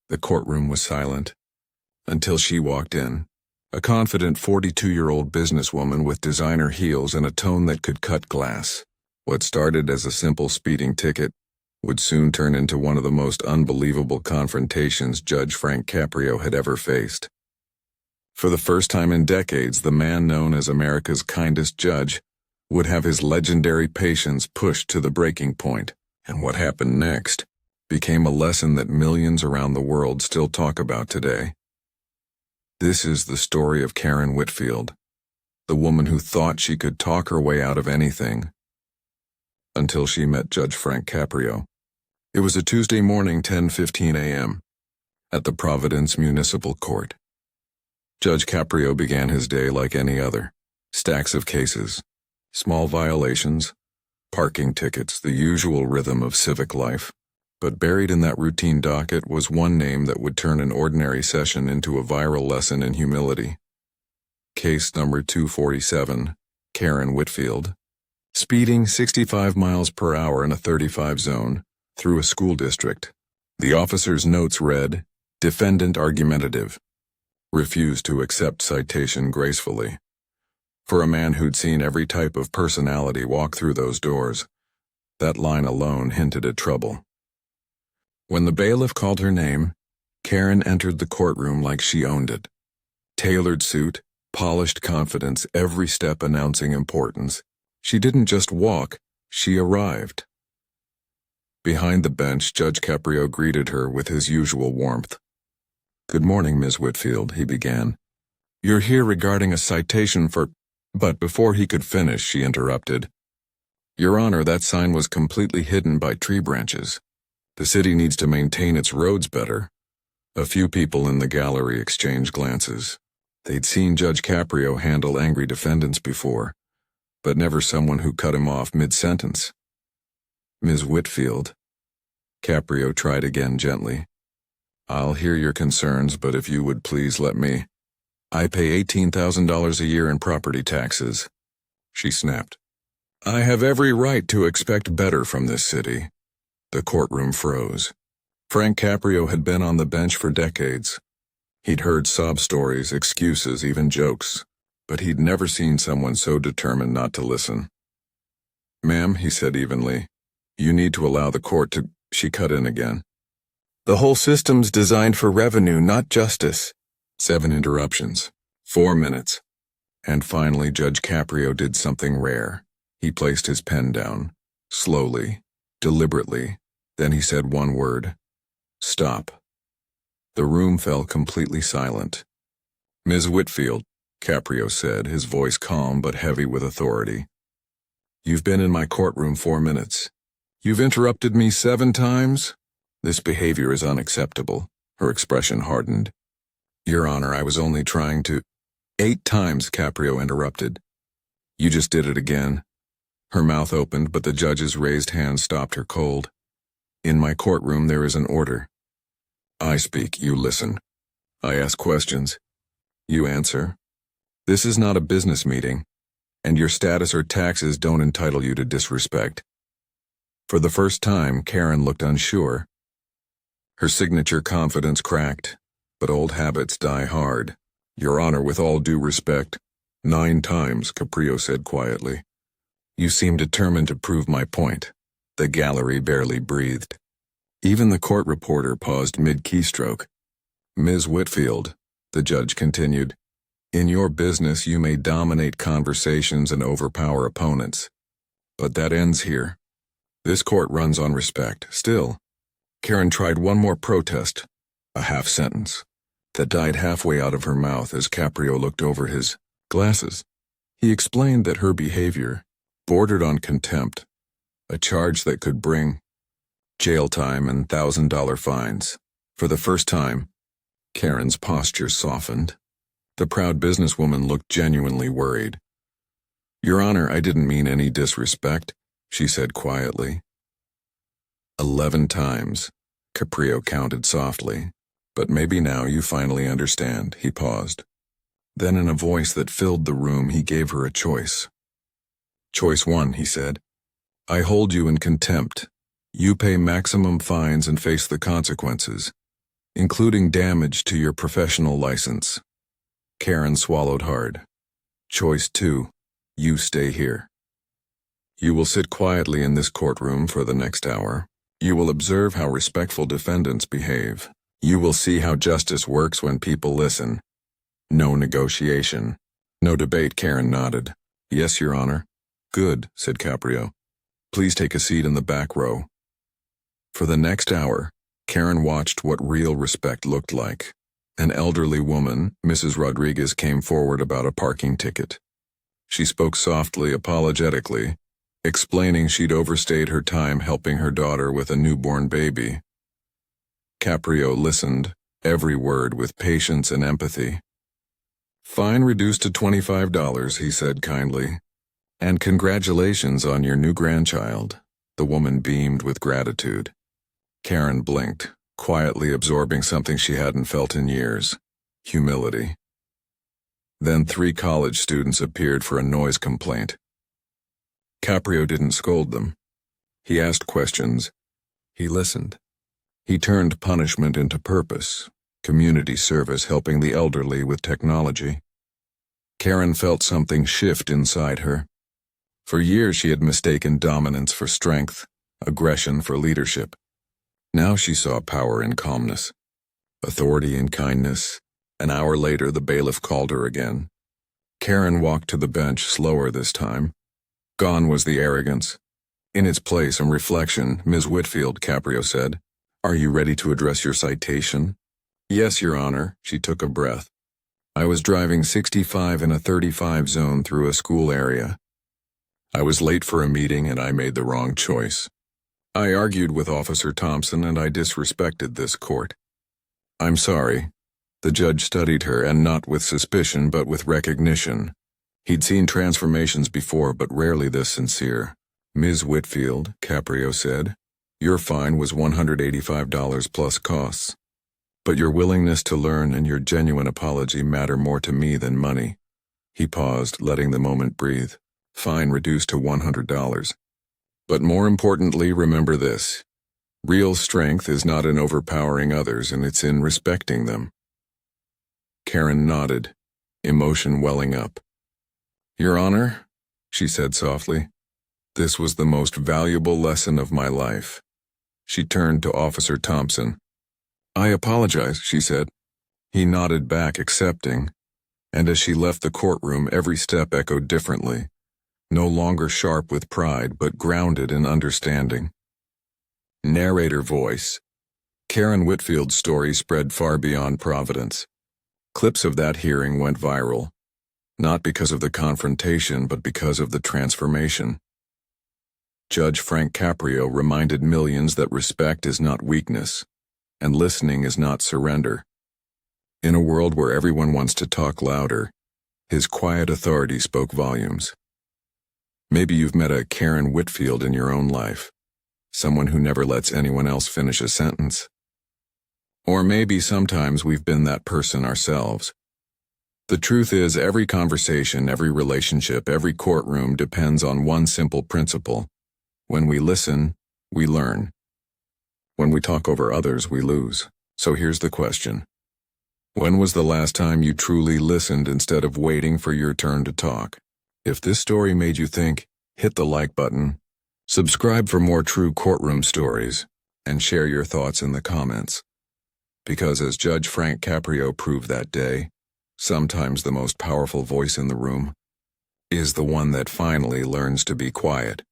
The courtroom was silent until she walked in, a confident 42-year-old businesswoman with designer heels and a tone that could cut glass. What started as a simple speeding ticket would soon turn into one of the most unbelievable confrontations Judge Frank Caprio had ever faced. For the first time in decades, the man known as America's kindest judge would have his legendary patience pushed to the breaking point, and what happened next became a lesson that millions around the world still talk about today. This is the story of Karen Whitfield, the woman who thought she could talk her way out of anything, until she met Judge Frank Caprio. It was a Tuesday morning, 10:15 a.m., at the Providence Municipal Court. Judge Caprio began his day like any other. Stacks of cases, small violations, parking tickets, the usual rhythm of civic life. But buried in that routine docket was one name that would turn an ordinary session into a viral lesson in humility. Case number 247, Karen Whitfield. Speeding 65 miles per hour in a 35 zone through a school district. The officer's notes read, "Defendant argumentative. Refused to accept citation gracefully." For a man who'd seen every type of personality walk through those doors, that line alone hinted at trouble. When the bailiff called her name, Karen entered the courtroom like she owned it. Tailored suit, polished confidence, every step announcing importance. She didn't just walk, she arrived. Behind the bench, Judge Caprio greeted her with his usual warmth. "Good morning, Ms. Whitfield," he began. "You're here regarding a citation for—" But before he could finish, she interrupted. "Your Honor, that sign was completely hidden by tree branches. The city needs to maintain its roads better." A few people in the gallery exchanged glances. They'd seen Judge Caprio handle angry defendants before, but never someone who cut him off mid-sentence. "Ms. Whitfield," Caprio tried again gently. "I'll hear your concerns, but if you would please let me—" "I pay $18,000 a year in property taxes," she snapped. "I have every right to expect better from this city." The courtroom froze. Frank Caprio had been on the bench for decades. He'd heard sob stories, excuses, even jokes, but he'd never seen someone so determined not to listen. "Ma'am," he said evenly, "you need to allow the court to—" She cut in again. "The whole system's designed for revenue, not justice." 7 interruptions. 4 minutes. And finally, Judge Caprio did something rare. He placed his pen down, slowly, deliberately. Then he said one word. "Stop." The room fell completely silent. "Ms. Whitfield," Caprio said, his voice calm but heavy with authority. "You've been in my courtroom 4 minutes. You've interrupted me 7 times? This behavior is unacceptable." Her expression hardened. "Your Honor, I was only trying to—" 8 times, Caprio interrupted. "You just did it again." Her mouth opened, but the judge's raised hand stopped her cold. "In my courtroom there is an order. I speak, you listen. I ask questions. You answer. This is not a business meeting, and your status or taxes don't entitle you to disrespect." For the first time, Karen looked unsure. Her signature confidence cracked, but old habits die hard. "Your Honor, with all due respect." 9 times, Caprio said quietly. "You seem determined to prove my point." The gallery barely breathed. Even the court reporter paused mid-keystroke. "Ms. Whitfield," the judge continued, "in your business you may dominate conversations and overpower opponents. But that ends here. This court runs on respect." Still, Karen tried one more protest, a half sentence, that died halfway out of her mouth as Caprio looked over his glasses. He explained that her behavior bordered on contempt, a charge that could bring jail time and $1,000 fines. For the first time, Karen's posture softened. The proud businesswoman looked genuinely worried. "Your Honor, I didn't mean any disrespect," she said quietly. 11 times, Caprio counted softly. "But maybe now you finally understand." He paused. Then in a voice that filled the room, he gave her a choice. "Choice 1, he said. I hold you in contempt. You pay maximum fines and face the consequences. including damage to your professional license. Karen swallowed hard. Choice 2. You stay here. You will sit quietly in this courtroom for the next hour. You will observe how respectful defendants behave. You will see how justice works when people listen. No negotiation. No debate. Karen nodded. Yes, Your Honor. Good, said Caprio. Please take a seat in the back row. For the next hour, Karen watched what real respect looked like. An elderly woman, Mrs. Rodriguez, came forward about a parking ticket. She spoke softly, apologetically, explaining she'd overstayed her time helping her daughter with a newborn baby. Caprio listened, every word with patience and empathy. Fine reduced to $25, he said kindly. And congratulations on your new grandchild. The woman beamed with gratitude. Karen blinked, quietly absorbing something she hadn't felt in years: humility. Then 3 college students appeared for a noise complaint. Caprio didn't scold them. He asked questions. He listened. He turned punishment into purpose, community service, helping the elderly with technology. Karen felt something shift inside her. For years she had mistaken dominance for strength, aggression for leadership. Now she saw power in calmness, authority in kindness. An hour later, the bailiff called her again. Karen walked to the bench, slower this time. Gone was the arrogance. In its place, some reflection. Ms. Whitfield, Caprio said, "Are you ready to address your citation?" "Yes, Your Honor." She took a breath. "I was driving 65 in a 35 zone through a school area. I was late for a meeting and I made the wrong choice. I argued with Officer Thompson and I disrespected this court. I'm sorry." The judge studied her, and not with suspicion but with recognition. He'd seen transformations before, but rarely this sincere. "Ms. Whitfield," Caprio said, "your fine was $185 plus costs. But your willingness to learn and your genuine apology matter more to me than money." He paused, letting the moment breathe. "Fine reduced to $100. But more importantly, remember this. Real strength is not in overpowering others, and it's in respecting them." Karen nodded, emotion welling up. "Your Honor," she said softly, "this was the most valuable lesson of my life." She turned to Officer Thompson. "I apologize," she said. He nodded back, accepting, and as she left the courtroom, every step echoed differently, no longer sharp with pride, but grounded in understanding. Narrator voice. Karen Whitfield's story spread far beyond Providence. Clips of that hearing went viral, not because of the confrontation, but because of the transformation. Judge Frank Caprio reminded millions that respect is not weakness, and listening is not surrender. In a world where everyone wants to talk louder, his quiet authority spoke volumes. Maybe you've met a Karen Whitfield in your own life, someone who never lets anyone else finish a sentence. Or maybe sometimes we've been that person ourselves. The truth is, every conversation, every relationship, every courtroom depends on one simple principle. When we listen, we learn. When we talk over others, we lose. So here's the question. When was the last time you truly listened instead of waiting for your turn to talk? If this story made you think, hit the like button, subscribe for more true courtroom stories, and share your thoughts in the comments. Because as Judge Frank Caprio proved that day, sometimes the most powerful voice in the room is the one that finally learns to be quiet.